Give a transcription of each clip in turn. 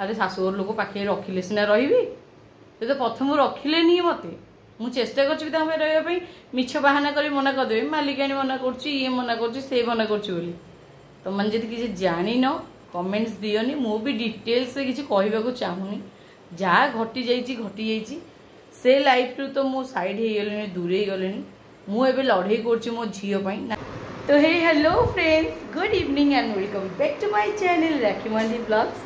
अरे शाशुघर लोक पाखे रखिले सीना रही तो प्रथम रखिले मत मु चेष्टा कर मिछ बाहाना कर मना करदे मालिकाणी मना कर मना कर मना कर तो मैंने जब किसी जान कमेंट्स दियोनी मु भी डिटेल्स किसी कहवाक चाहूनी जहाँ घटी जाइए से लाइफ रू तो मु साइड हो गले दूरे गले मुझे लड़े कर मो झीपाई। तो hey hello friends good evening and welcome back to my channel Rakhi Mandi vlogs.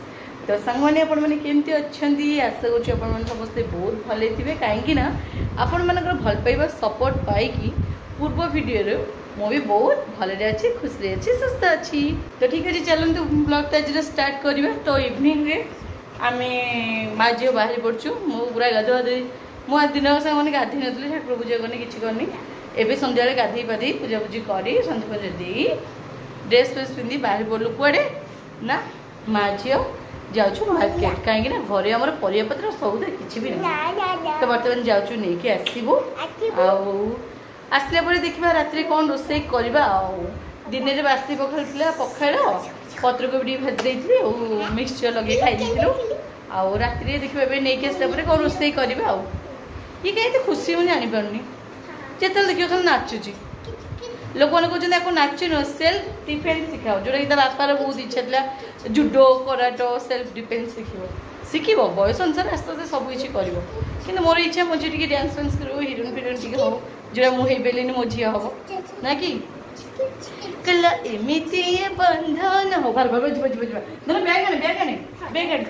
तो सांग मैंने आपण मैंने केमती अच्छी आशा करें समस्ते बहुत भले थे कहीं आपण मान भल पाइबा सपोर्ट पाई पूर्व वीडियो मु भी बहुत भले अच्छी खुशी अच्छी सुस्थ अच्छी। तो ठीक अच्छे चलते ब्लॉग आज स्टार्ट करवा। तो इवनिंग रे आम माँ झील बाहरी पड़चु मु पूरा गाधुआ मुझे दिन सांग मैंने गाधी नी ठाकुर पूजा करनी किसी करनी एवं सन्ध्या गाधे पाधे पूजा पूजी कर सन्ध्या पूजा दे ड्रेस फ्रेस पिंधि बाहर पड़लु कुआड़े ना माँ झील जाऊँ मार्केट कहीं घरे आम परियापत्र सौदा किसी भी ना। तो बर्तमान जाऊँ नहीं आसबू आसला देखा राति कौन रोसे करवा दिन में बासी पखाड़ था पखाड़ पत्रकोबी भाजी देती मिक्सचर लगे खाई आउ राति देखा नहीं आसला कौन रोसे करवा ये कहीं खुशी मुझे जापारे जिते देखिए नाचुची लोक मैंने कहते आपको नाच नुह सेल्फ डिफेन्स शिखाओ जोटा कि बापार बहुत इच्छा था जुडो कराटो सेल्फ डिफेन्स शिख बयस अनुसार आस्ते आस्ते सब किसी कर मोर इच्छा मो झी डांस फांस कर हिरोइन फिरोइन टी हम जोड़ा मुझे पेलिनी मो झी हम ना कि कला एमती बंधन हो बार बार बज बज ना बैग आने बैग आने बैग आने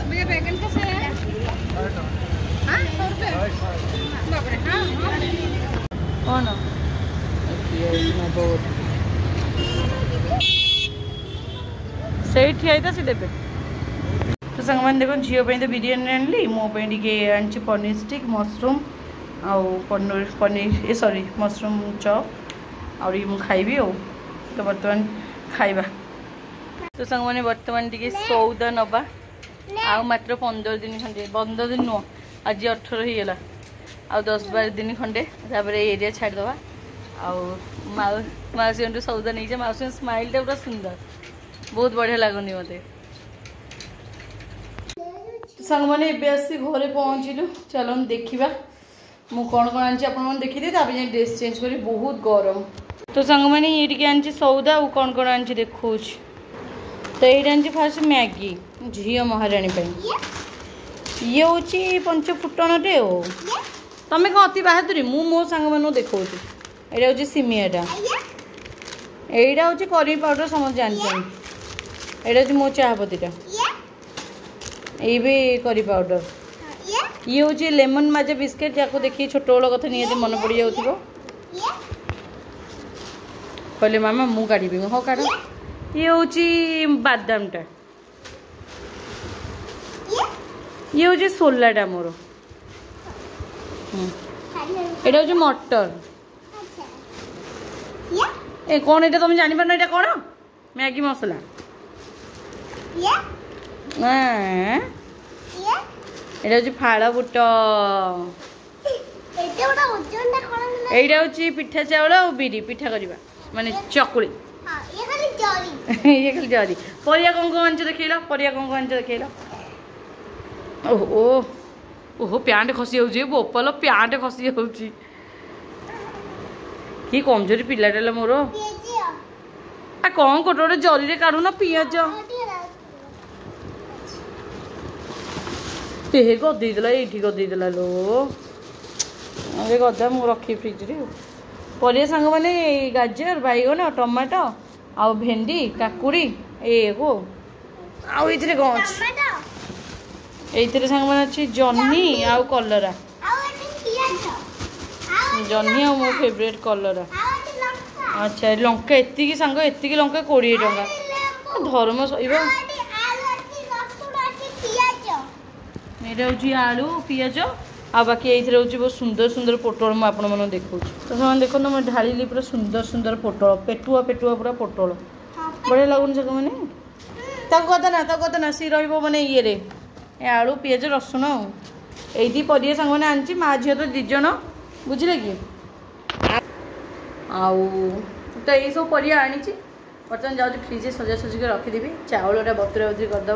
भैया बैगन कैसे है? हाँ 100 रुपये बाप रे। हाँ कौन से ठिया सी देवे। तो सांग मैंने देखो झील तो बिरियानी आनली मोपाई आनी पनीर स्टिक मशरूम आउ पनीर ये सॉरी मशरूम चॉप और ये खाइबी आ। तो बर्तमान खाइबा। तो सांग मैंने बर्तमान टी सौदा नवा आ मात्र 15 दिन खंडे 15 दिन नुह आज 18 ही गला आ 10-12 दिन खंडे एरिया छाड़दवा आउसी सौदा नहीं मौसी स्माइल टा पूरा सुंदर बहुत बढ़िया लगुनि मत। सांग मैंने आसी घरे पहुँचलु चलो देखा मु कौन कौन आनी देखी तापर ड्रेस चेंज कर बहुत गरम। तो सांग मैंने ये आनी सौदा और कौन कौन आनी देखो। तो ये आनी फास्ट मैगी झील महाराणी ये हूँ 5 फुटनटे हो तुम्हें कौन अति बाहादुरी मु मो सांग मान देखा यहाँ हूँ सिमियाटा यहाँ हूँ करी पाउडर समस्त जानते यहाँ हूँ मो चाहपतीटा ये भी करी पाउडर ये हूँ लेमन माजा बिस्किट जहाँ देखिए छोट बड़ कथा निहत मन पड़ जाऊ कहले मामा मु काढ़ी हाँ काढ़ ये हूँ बादामटा ये हूँ सोलाटा मोर यहाँ हूँ मटर ए कौन ये तुम जानी पार कौन मैगी मसला यहाँ हूँ फाड़ बुट यहाँ हूँ पिठा चाउल और बिरी पिठा करवा माने चकुली ये खाली जरी परिया कौन कौन आंच देखेल परिया कौन कौन आंच देखेल ओहो ओहो प्यांट खसी जाऊँ बोपल प्यांट खसी जाऊँ कि कमजोरी पिलाटा मोर आ कौन गोटे गोटे जरी काढ़ुन पिज ते गदेदेला ये गदेदेला लो अरे गदा मु रखी फ्रिज रे परिया सांग मैंने गाजर बैगन टमाटो आउ भेंडी काकुड़ी ये को आउ ये कौन ये सांग मैंने अच्छी जह्नी आउ कलरा जह्नी आ मो फेवरेट कलरा अच्छा लंका एति सांग एति लंका 20 टंका धर्म सहीबा मेरा हूँ आलू पिज आ बाकी ये हूँ बहुत सुंदर सुंदर पोटल मुझे आपण देखा। तो से देखो मैं ढाली पूरा सुंदर सुंदर पोटल पेटुआ पेटुआ पूरा पोटल बढ़िया लगुन से मैंने कदना सी रही मैंने ये आलू पिज रसुण এইটি परिया सांग मैंने आनी माँ झील तो दिज बुझे कि आउ तो यही सब परिया आनी बर्तमान जाऊँ फ्रिज सजा सजिक रखीदेवी चाउलटा बतुरा बतुरी करदे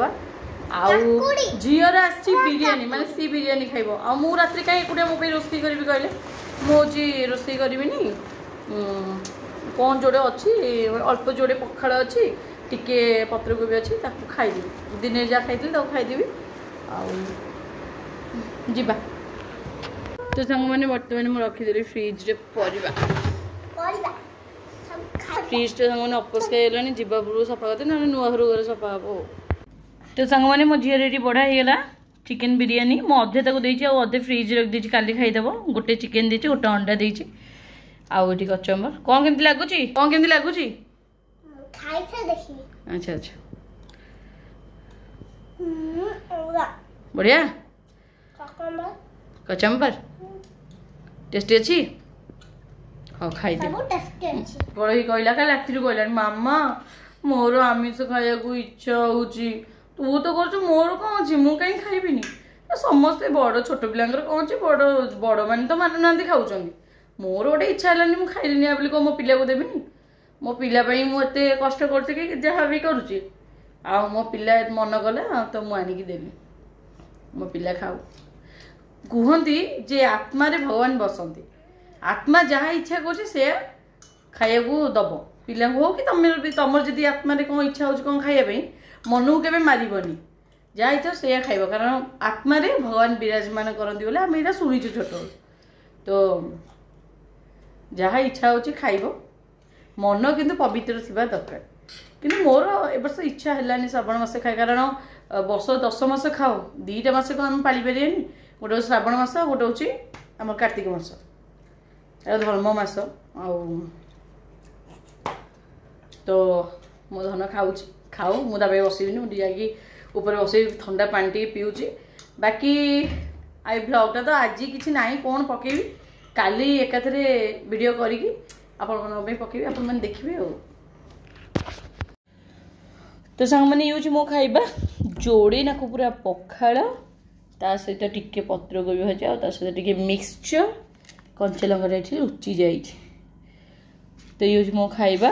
आउ झीर आसी बिरियानी माने सी बिरियानी खाइब आ मु रात्रि कहीं एकुटिया मो रोषे करी कहले मुझे रोषे करी कौन जोड़े अच्छी अल्प जोड़े पखाड़ अच्छी टिके पत्रकोबी अच्छी खाईदेवी दिन जहाँ खाई खाईदेवी आवा तो सांग मैंने बर्तमान मुझे रखीदेली फ्रिज रे परिबा फ्रिज तो सांग मैंने अपस्का जीवा पूर्व सफा करते ना नुआ घर घर सफा हे तो सांग मैंने मो झील ये बढ़ा होगा चिकेन बिरियानी मु अधे ताको अधे फ्रिज रख देती काली खाईदेव गोटे चिकेन देती गोटे अंडा देती आउ कचम्बर कौन केमती लगुच कौन केमती लगुच अच्छा अच्छा बढ़िया कचम्बर टेस्टी अच्छी हाँ खाई बड़ी कहला का राति कहला मामा मोर आमिष खाया इच्छा हो तू तो कर मोर कौन अच्छी मुझे कहीं खाइबी समस्ते बड़ छोट पिलांकर कौन अच्छी बड़ बड़ मैंने तो मानुना खाऊँ मोर गोटे इच्छा है मुझे खाइली बोली कौन मो पिला को देवी मो पिलापाई मुझे कष्ट कर जहाँ भी करुच्ची आ मो पिला मन कला तो मुझे आणिकी देवी मो पिला खाऊ कहती जे आत्मा रे भगवान बसंती आत्मा जहाँ इच्छा कर खाया दब पिला हो कि तुम जदि आत्मा रे कौन इच्छा हो कौन खायापी मन को केवे मारबनी जहाँ इच्छा से खाइब कारण आत्मा रे भगवान विराजमान करती बोले आम यहाँ शुणीचु छोट तो जहाँ इच्छा हो खाइब मन किंतु पवित्र थिबा दरकार किंतु मोर ए वर्ष इच्छा है श्रावण मास खाए कारण वर्ष 10 मास खाओ 2टा मास को आम पाली पारे गोटे श्रावण मास गोटे हूँ आम कार्तिक मास धर्म मास तो मो धन खाऊ मुझे बसबिनी मुझे जाकि ऊपर बस ठंडा पानी टे पीऊँगी बाकी आई ब्लॉगटा तो आज किसी ना कौन पकेबी काली एकाथरे वीडियो करी आपण पकेबी आपण मैंने देखिए तो सांग मैंने यूज मो खाइबा जोड़े ना को पूरा पखाड़ ता सहित टिके पत्रकोबी भजा ता सहित टिके मिक्सचर कंचा लंका लुचि जाए तो यूज मो खाइबा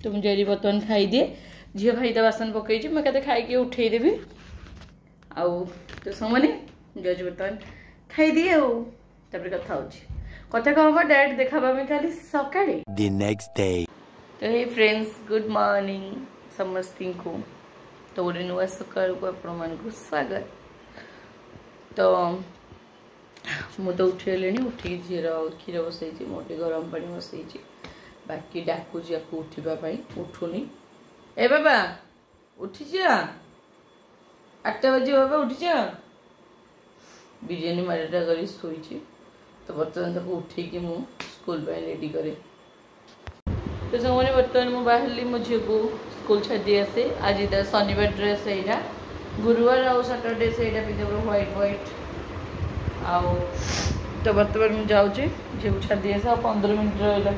तो मुझे बर्तमान खाईदिए झील खाईदा बासन पकई मुझे खाई उठेदेवी आउ तो सांग मैंने मुझे बर्तमान खाईदिए कथा हो कथा कह डायरेक्ट देखा खाली सकाळे द नेक्स्ट डे तो हे फ्रेंड्स गुड मॉर्निंग समस्त को तो गोटे नुआ सकाळ को आपण स्वागत तो मुझे उठे उठिक झीर क्षीर बसई मोटे गरम पानी बसई बाकी डाकुची आपको उठापी उठुनी ए बाबा उठीच 8टा बजे बाबा उठीच बिरियानी मारिटा कर शोची तो बर्तमान तक उठेकी मु स्कूल रेडी करे तो सब बर्तमान मुझे बाहर मो झी को स्कूल छाड़ी आसे आज इधर शनिवार ड्रेस यहाँ गुरुवार आउ सैटरडे से पिंधे व्हाइट व्हाइट आउ तो बर्तमान मुझे जाऊँगी झी को छाड़ी आसे 15 मिनट रहा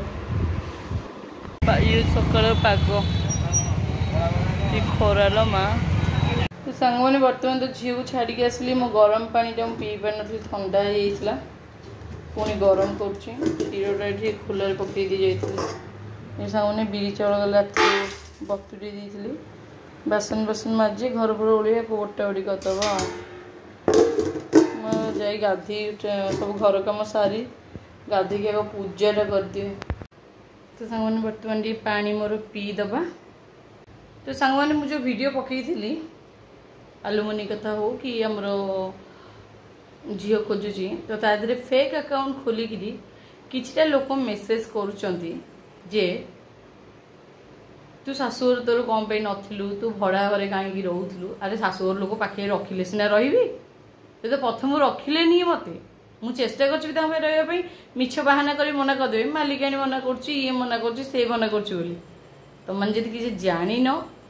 ये सकाल पाग खरार माँ तो सांग मैंने बर्तमान तो झी को छाड़ी आसली मो गरम पानीटा पी पार नी ठंडा हो पुणी गरम कर खोल पकई दी जाइए सामने बिरी चाउल रात बतुरी दी बासन बासन माजी घर घर ओलिया गोटा गोटी करदब जा गाधी सब घर कम सारी गाधी आग पूजाटा करदिए तो सांग मैंने बर्तमान टी पानी मोर पीदबा तो सांग मैंने मुझे वीडियो पकई थी आलुमनी कथा हो कि आमर झील खोजुची तो तादरे फेक अकाउंट खोलिकी किछटा लोक मेसेज करुचंती जे तू शाशुघर तोर कौन पे नथिलु तू भड़ा घरे कहीं रोलु अरे शाशुघर लोक पाखे रखिले सीना रही तो प्रथम रखिले मत मुझे चेष्टा कर मिछ बाहाना कर मना करदेवी मालिकाणी मना कर मना कर मना कर तुम मैंने किसी जान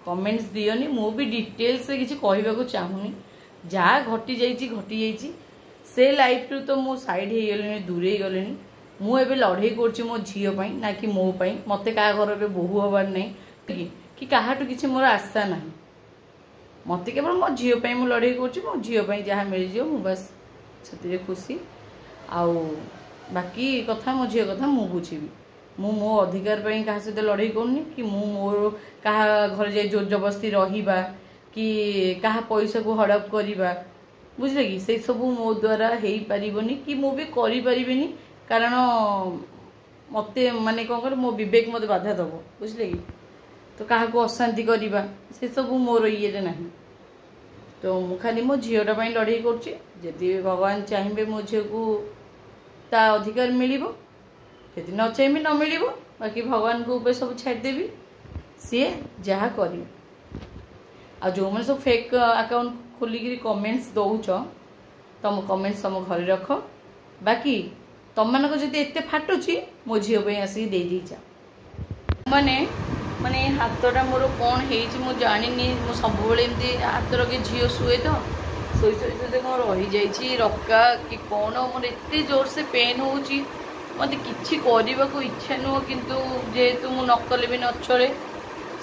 कमेंट्स दियोनी मु भी डिटेल्स से किसी कहवाक चाहूनी जहाँ घटी जाइए से लाइफ रू तो मु साइड हो गले दूरे गले मुझे लड़े कर मो झीपाई ना कि मोपाई मत क्या घर पे बोहू हबार नहीं कि काहाटू किसी मोर आशा ना मत केवल मो झीपाई मु लड़े कर मो झीपाई जहाँ मिल जाओ मु बस से खुशी आउ बाकी कथा मो झील कथा मु बुझी मु मो अधिकार पर क्या सहित लड़ाई करनी कि मु मोर क्या घर जाए जोर जबरदस्ती रहा कि क्या पैसा को हड़प करवा बुझले कि से सब मो द्वारा हो पारनी कि मु भी करें कारण मत माने कौन कर मो विवेक मत बाधा दब बुझले कि तो क्या अशांति करवा से सब मोर ये ना तो मु खाली मो झीलटा लड़ाई करी भगवान चाहिए मो झी को ता अधिकार मिल यदि न चाहिए न मिल बाकी भगवान को ऊपर सब छाड़देवी सी जहाँ कर जो मैंने सब फेक अकाउंट खोलिक कमेंट्स दौच तुम कमेंट्स तुम घर रख बाकी तुम मानक जब एत फाटुची मो झील आसिक दे दी जा माने माने हाथटा मोर कौन हो जानी मु सब एमती हाथ रखे झील शुए तो शोई शोई कौन रही जाइए रक्का कि कौन मोर एत जोर से पेन हो मत कि करने को इच्छा नुह किंतु जेहेतु मु नकले भी न चले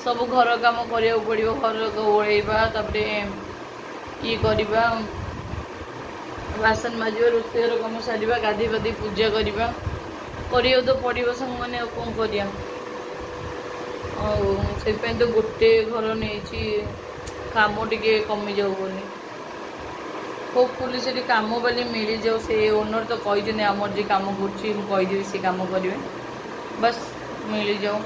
सब घर काम करा पड़ो घर ओढ़ेबा तापर ये करवा बासन माजिबा रोषेई कम सारा गाधी पाधी पूजा करवा तो पड़ो संग मैंने कौन करा तो गोटे घर नहीं काम टे कमी जाऊ बोली होपफुली से काम वाली मिल जाओ से ओनर तो कही आमर जी कम करदेवी सी कम करेंगे बस मिल जाओ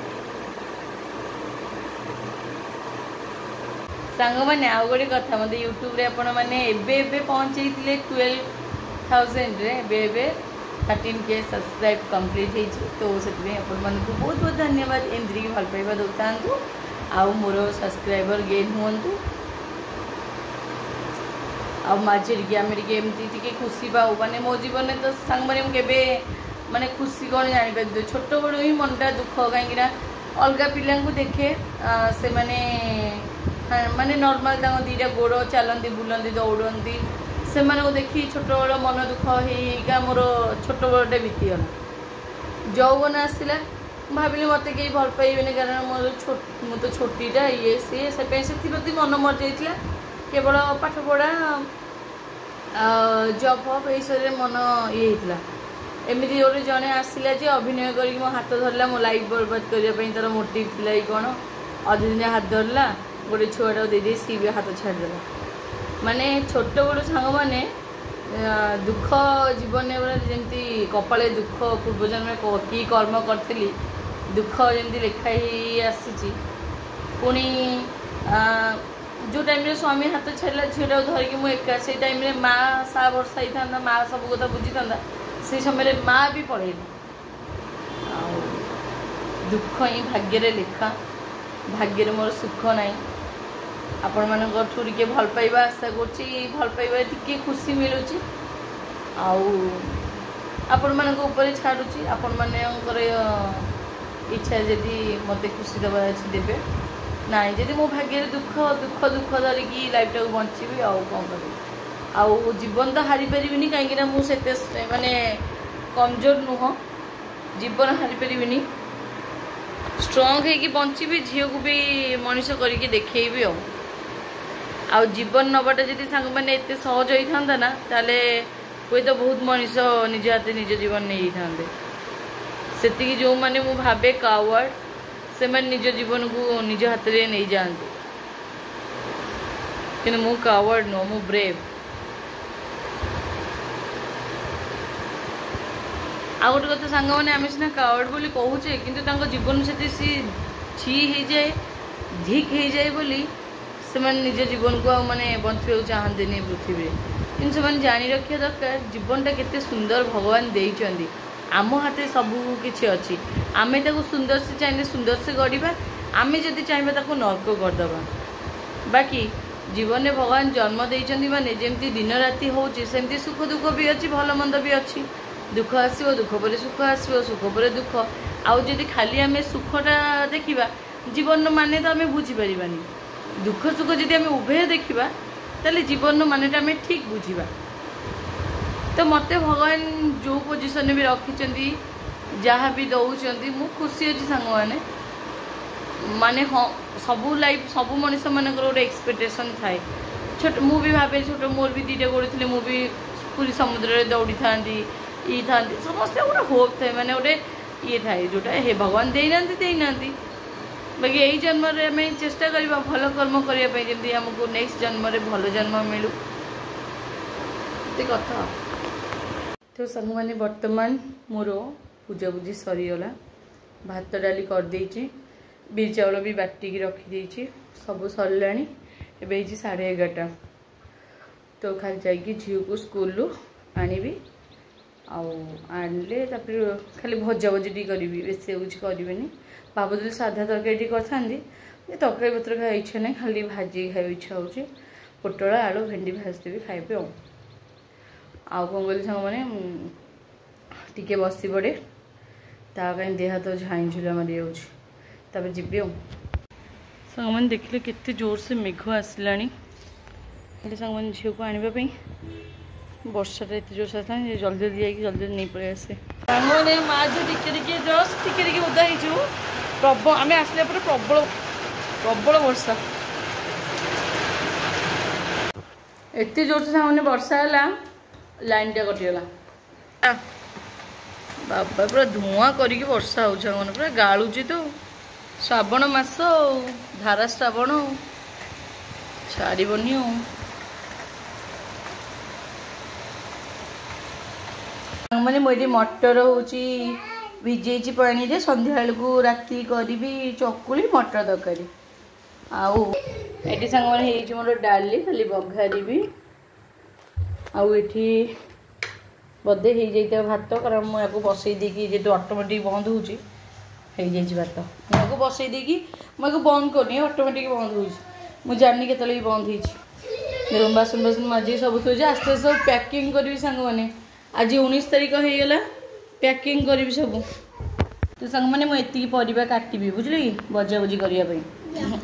सांग मैंने आउ गोटे कथा मत यूट्यूब रे आपण मैंने एबे पहुँचे 12,000 रे 13K सब्सक्राइब कंप्लीट हो तो से बहुत बहुत धन्यवाद एमती भल पाइबा दौता आउ मोर सब्सक्राइबर गेन हूँ आ माझे आम एमती खुशी पाऊ माने मो जीवन तो सांग मैंने मुझे माने खुशी कौन जापर छोट बड़ ही मनटा दुख कहीं अलग पिला देखे से माने नॉर्मल दीटा गोड़ चलती बुलती दौड़ती से देखी छोट बड़ मन दुख होगा मोर छोट बड़े बीतीगला यौवन आसला भाविली मत कहीं भल पाइबे कारण मोर मु तो छोटीटा ये सी से मन मर जाता केवल पाठ पढ़ा जब फब ये मन ये एमती गोटे जड़े आसला अभिनय कर मो हाथ धरला मो लाइफ बर्बाद करने तार मोटिव थिला कौन अध दिन हाथ धरला गोटे छुआटा दे सी भी हाथ छाड़देला माने छोट बड़ सांग मैंने दुख जीवन जमी कपाले दुख पूर्वजन्म कि कर्म करी दुख जमी लिखाई आसी पुणी जो टाइम रे स्वामी हाथ छाड़ा झीटा धरिकी मुझे एका से टाइम रे माँ सा वर्षा होता माँ सब कथा बुझी था से समय माँ भी पड़ेगा दुख ही भाग्य लिखा भाग्य मोर सुख ना आपण मानू टे भल पाइबा आशा कर टे खुशी मिलूँ आपण मान छाड़ुची आपण मानकर इच्छा जदि मत खुशी देवा अच्छे देवे ना जदि मो भाग्य दुख दुख दुख धरिकी लाइफ टाक बंची आउ कौन कर जीवन तो हारी पारिनी कहीं मुझे माने कमजोर नुह जीवन हारी पारिनी स्ट्रंग है कि बंची झील को भी मनीष करके देखी आ जीवन नबाटा जदि सांग मैंने एत सहज होता ना ताले हुए तो बहुत मनीष निज हाथ निज जीवन नहीं था से जो मैंने मु भावे कावर्ड से निज जीवन को निज हाथ में नहीं जाते कि मु कावर्ड नुह मु ब्रेव आ गोटे कथा सांग मैंने आम सीना कावर्ड बोली कहूचे किंतु जीवन से छि हो जाए धिक हो जाए बोली से निज जीवन को माने बंचा चाहते नहीं पृथ्वी कि से जानी रखा दरकार जीवनटा केते सुंदर भगवान देइचंदी आम हाथ सबू किसी अच्छी आम सुंदर से चाहिए सुंदर से गढ़ा आम जदि चाहिए ताको नर्क करदे बाकी जीवन में भगवान जन्म देइचंदी माने जेमती दिन राति होची सेमती सुख दुख भी अच्छी भल मंद भी अच्छी दुख आसो दुख पर सुख आसो सुख पर दुख आउ जदि खाली आम सुखटा देखा जीवन माने तो आम बुझीपारानी दुख सुख जदि आम उभय देखा ताले जीवन मानेटा आम ठीक बुझा तो मत भगवान जो पोजिशन भी रखी जहाँ भी दौरान मु खुशी अच्छी सांग मैंने माने हाँ सबू लाइफ सबू मनीष मान गोटे एक्सपेक्टेशन थाए छोट मु भी भावे छोट मोर भी दीटा गोड़ थे मुझे पुरी समुद्र दौड़ी था ये था समस्त गोटे होप थाए माने गोटे ये थाए जोटा हे भगवान देना बाकी यही जन्म में चेष्टा करवा भल कर्म करने जमी आमको नेक्स्ट जन्म भल जन्म मिलू कथा। तो सांग मैंने बर्तमान मोर पूजा पूजी सरीगला भात डाली कर देची बिर चाउल भी बाटिकी रखीदे सब सरला एवं 11:30 तो खाली जाकि झील को स्कूल आनबी आनले खाली भजा भजी टी करी बेस कुछ करी भावुली साधा तरकारी कर तरकारी पत्र खाई इच्छा ना खाली भाजी खाई इच्छा हो पोटल आलू भेंडी भाजदेवी खाइबे आउ कौन कहली सांग मैंने टी बसी पड़े कहीं देह हाथ झाई झुला मारी जाऊँगी जी सांग मैंने देखिले केते जोर से मेघ आसला खाली सांग मैंने झील को आने वर्षा एत जोर से आसला जल्दी जल्दी जल्दी नहीं पड़े आसे सांग मैंने माँ जो टिके जस्ट टिके ओदा हो प्रबल आम आसला प्रबल प्रबल वर्षा एत जोर से सांग वर्षा है लाइन टा कटिगला बाबा पूरा धुआं करिकी वर्षा हो पूरा गालुची तो श्रावण मास धारा श्रावण छाड़बनी मैंने मुझे मटर हूँ भिजे पानी रे संध्या को राति करी चकुली मटर तरकारी आउ सांग मैंने मोर डाली खाली बघारी आठी बदे हो जाता भात कारण मुझे बसई देकी जो ऑटोमेटिक बंद हो भात मुझे बसई देकी मुझे बंद करनी ऑटोमेटिक बंद हो जानी के बंद हो बासन बासन माजी सब थोड़ी आस्ते सब पैकिंग करी सांग मैंने आज 19 तारीख हो गला पैकिंग करी सब तो सांग मैंने मुझे परिवा काटबी बुझे कि भजा भुजी करने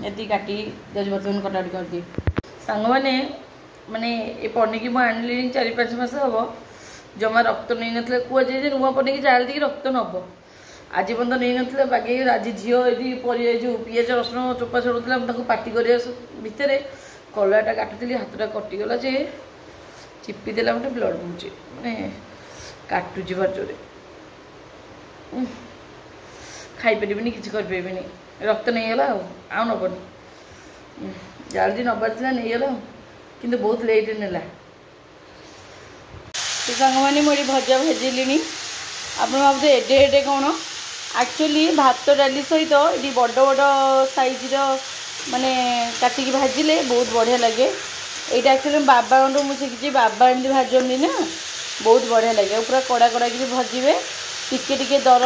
ये काटी दज बर्तन कटाकटी कर दिए सांग मैंने माने ये पनीर मुझे आनी 4-5 मास हम जमा रक्त नहीं ना कहुए नुआ पनीर चाल दी रक्त नब आज पर्यटन नहीं ना बाकी आज झील जो पिज रसुण चोपा छड़ूला पार्टी कर भितर कलराटा काटुली हाथटा कटिगला जे चिपीदेला गोटे ब्लड बोचे मैंने काटुची भार जोरे खाईपर किसी करें रक्त नहीं गला आउ नबनी जल्दी नबार नहीं गला कि बहुत लेट नेला तो सांग मैंने मुझे भजा भाजिली आप भावते एडे एडे कौन एक्चुअली भात डाली सहित ये बड़ बड़ साइज माने काटिकी भाजिले बहुत बढ़िया लगे यहाँ एक्चुअली बाबा मुझे बाबा एमती भाजनी ना बहुत बढ़िया लगे पूरा कड़ा कड़ा कि भाजबे टिके टिके दर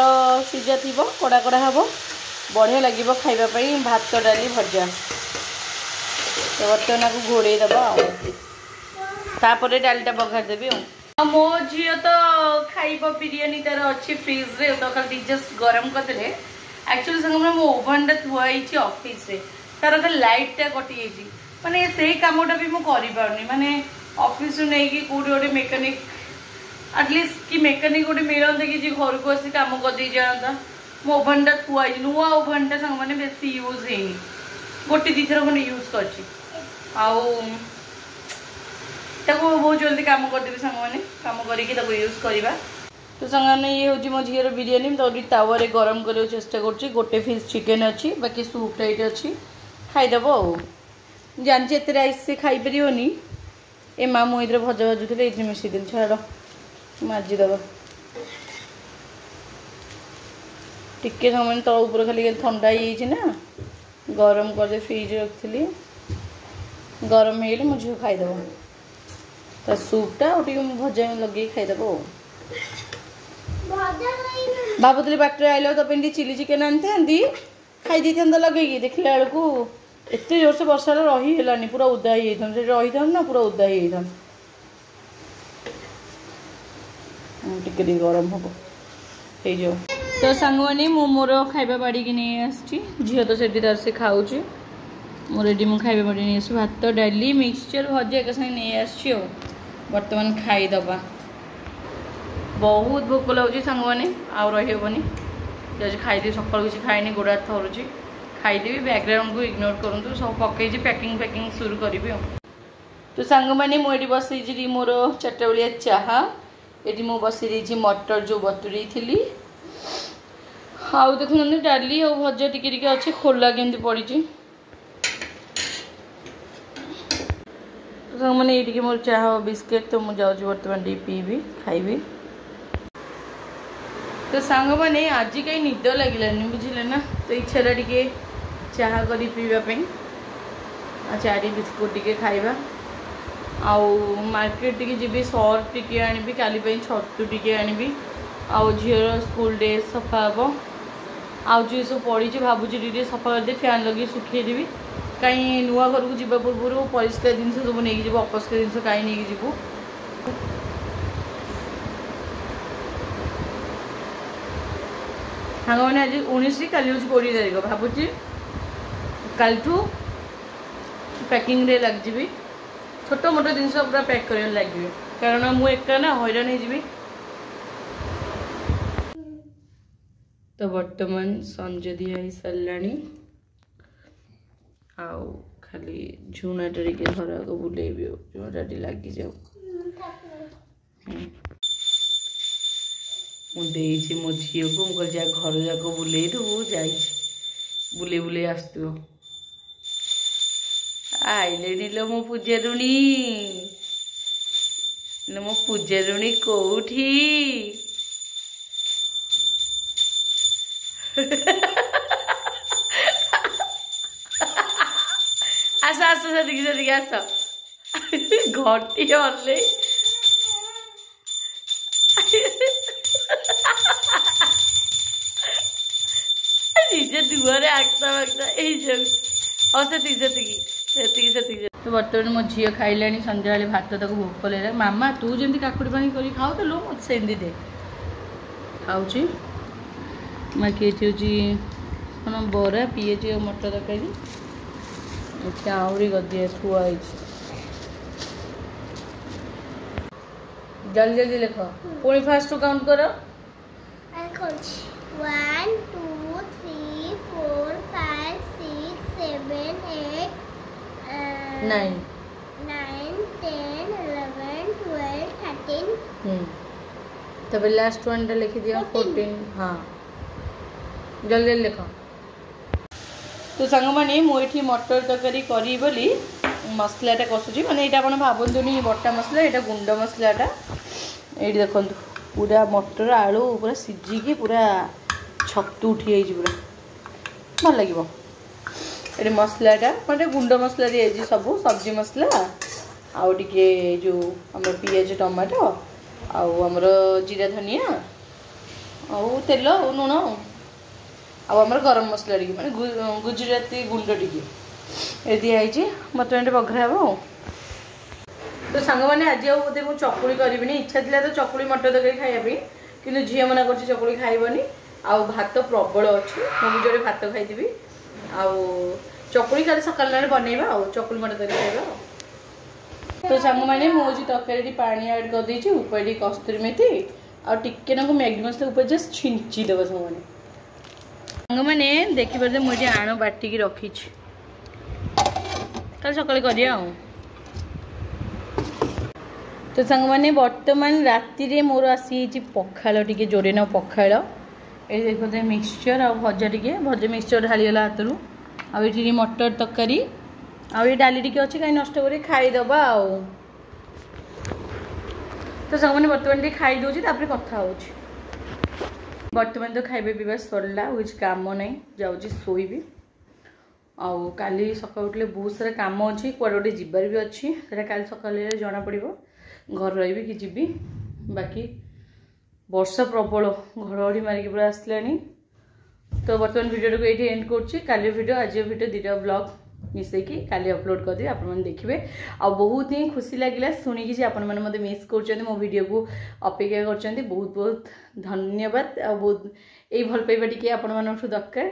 सीझा थी कड़ा कड़ा हम बढ़िया लगे खावाई भात डाली भजा तो बर्तमान आपको घोड़े दबापर डालीटा बघार देवी मो झी तो खाइब बिरियानी तार अच्छी फ्रिज रे तो खाली जस्ट गरम करदे एक्चुअली संग मो ओभन थुआई ऑफिस रे तार लाइट टा कटि माने से कामटा भी मुझे कर माने ऑफिस नहीं कि कौटे गोटे मेकानिक एटलिस्ट कि मेकानिक गोटे मिलते कि घर को आसी कम कर दे जाता मो ओभन टा थुआई नुआ ओभन टा संग मैंने बेसी यूज है गोटे 2 थर खंडे यूज कर बहुत जल्दी कम करदेवी सांग मैंने कम करके यूज करवा तो सांग ये हूँ मो झीर बिरियानी तो तावे गरम कर चेष्टा कर गोटे पीस चिकेन अच्छी बाकी सूपटा ये अच्छी खाईदेव जानी एत राइस से खाईपर ए माँ मुझे भजा भाजुले ये मिसेदेली छाड़ माजिदेव टिके समय तल ऊपर खाली ठंडा ना गरम कर फ्रिज रखी गरम हो मुझे खाईदेव तो सूपटा भजा लगे खाईदेव भावुली बाटर आइल तो चिली चिकेन आनी खाई था लगे देखला बेलू एत जोर से वर्षा रही है पूरा उदा ही रही था ना पूरा उदा ही टिके गरम हम हो तो सांग मैंने मोर खाइबा बाड़ी की नहीं आसी झील तो सेठी तार से खाऊँ मोर ये मुझे खाइबा बाड़ी नहीं आस भात डाली मिक्सचर भजा एक संगे नहीं आसी बर्तमान खाईदबा बहुत भोक लगे सांग मैंने आउ रहीबनी जज खाईदेवी सकाल किसी खाइनी गोड़ हाथ थरुची खाईदेवी बैकग्राउंड को इग्नोर करूँ सब पकई पैकिंग शुरू करी तो सांग मैंने मुझे बसई मोर 4टा बेलिया चाहा ये मुझे बसई मटर जो बतुरी थी आउ देखुन डाली और भजा टिके अच्छे खोला केमती पड़ी तो मैंने ये मोर चाह बिस्किट तो मुझे जाऊँ बर्तमान टी पीबी खाइबी। तो सांग मैंने आज कहीं निद लगे बुझे ना तो इच्छा टे चाह कर पीवाई चार बिस्कुट टे खाइबा आउ मार्केट टी जी सर्ट टी आनी काली छतु टी आनी आउ झीर स्कूल ड्रेस सफा हम आउ जो सब पड़ी भावुँ सफा करदे फैन लगे सुखेदेवी कहीं नुआ घर को जीवा पूर्व परिष्कार जिन सब नहीं जीव अपरिष्कार जिन कहीं नहीं जीवु सांग मैंने आज 19 काली हूँ 20 तारीख भावुँ काल पैकिंग लग जी छोट मोट जिन पूरा पैक कर लगे कारण मुझे एका ना हैरान हो। तो बर्तमान संज दिया ही सारे आउ खाली झुणाटा टे घर को बुलेबी झुणाटा टे लगी जाऊ मुझे मो झी को मुझे घर जाक बुले दबू जा बुले बुले आसो आइले लो मो पूजारुणी मो पूजारुणी कौठी आस आस सदिक आस घटी हले निजे दुआरे आगता बागता से तो बर्तमान मो झी खाइला संध्या भात तक भोक लगे मामा तू जमी काकुड़ी पानी कर खाऊ तो लो मत से दे खाऊँ बाकी ये कौन बरा पीएच मटर तरकारी आहरी गदिया थुआई जल्दी जल्दी लिख पुणी फास्ट काउंट कर 1 2 3 4 5 6 7 8 9 10 11 12 13 तब लास्ट वन टा लिखी दिया 14 हाँ जल्दी लिख। तो सांग मैंने मुझे मटर तरकारी करी बोली मसलाटा कसुची मैंने ये आप भावतुनि बटा मसला ये गुंड मसलाटा ये देखो पूरा मटर आलू पूरा सीझिकी पूरा छतु उठी पूरा भल लगे ये मसलाटा मैं गुंड मसला दी सब सब्जी मसला आउ टे जो आम पिज टमाटो आमर जीरा धनिया आउ तेल लुण आमर गरम मसला टी मैं गुजराती गुंड टे दिखाई बर्तमान बघरा हम। तो सांग मैंने आज बोधे मुझे चकुड़ी करी इच्छा थी तो चकुड़ी मटर तरकारी खायापी कि झील मना कर चकुड़ी खाइबनी आउ भात प्रबल अच्छी मुझे जोड़े भात खाई आउ चकुड़ी खाली सकाल बनइबा चकुड़ी मटर तरकारी खाइबा। तो सांग मैंने मुझे तरकारी पानी ऐड कर देती ऊपर कस्तूरी मेथी आ टिके ना मैगी मसला ऊपर जस्ट छिंची देव सांग मैंने देखिए मुझे आण बाटिकी रखी कल सकाल करिया। तो सांग मैंने बर्तमान राति मोर आसी पखाल टी जोड़े ना पखाल ये देखते मिक्सचर आ भजा टे भजा मिक्सचर ढालीगला हाथ आठी मटर तरकारी आउ डाली टी अच्छे कहीं नष्ट कर खाईदबा तो सांग मैंने बर्तमान टे खाई दूसरी कथा हो बर्तमान तो खाइबा पीवा सरला कुछ काम ना जाऊँगी शोबी आउ काली सका उठले बहुत सारा काम अच्छी कुआडे गोटे जीवार भी अच्छी काली सका जना पड़ो घर रही कि जीवी बाकी वर्षा प्रबल घड़घड़ी मारिकी पूरा आसलानी। तो बर्तमान वीडियो को ये एंड कर वीडियो आज वीडियो दुटा ब्लॉग मिसेकी काली अपलोड करदेवी आप देखिए आ बहुत ही खुशी लगे शुणिकी आपण मैंने मत मिस कर मो वीडियो को अपेक्षा कर बहुत बहुत धन्यवाद आ बहुत यही भल पाइबा टी आपण मान दरकार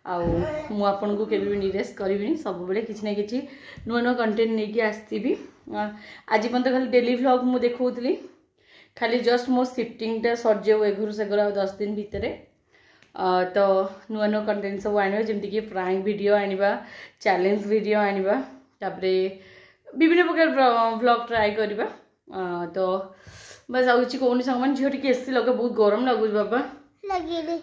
आपन को केबे भी निराश करी सब बेले किसी ना कि नुआ नुआ कंटेंट नहीं आसती आज पर्यंत खाली डेली व्लॉग मुझे देखी खाली जस्ट मो शिफ्टिंगटा सर जाऊ एघर से 10 दिन भितर तो नुआ नुआ कंटेंट सब आने जमीक प्रांक वीडियो आनिबा चैलेंज वीडियो आनिबा तापरे विभिन्न प्रकार व्लॉग ट्राई करवा तो बस आउ किसी कौन सांग मैंने झील टी एसी लगे बहुत गरम लगुच बाबा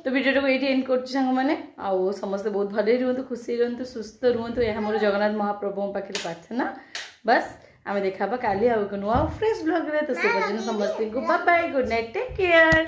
तो वीडियो को ये एंड कर सांग मैंने आउ समस्ते बहुत भले रुहतु खुशी रुहतु सुस्थ रुहतु यह मोर जगन्नाथ महाप्रभु पाखे प्रार्थना बस आम देखा काली आउ नुआ फ्रेश ब्लॉग रे तो से पर्यटन समस्त को bye bye good night take care.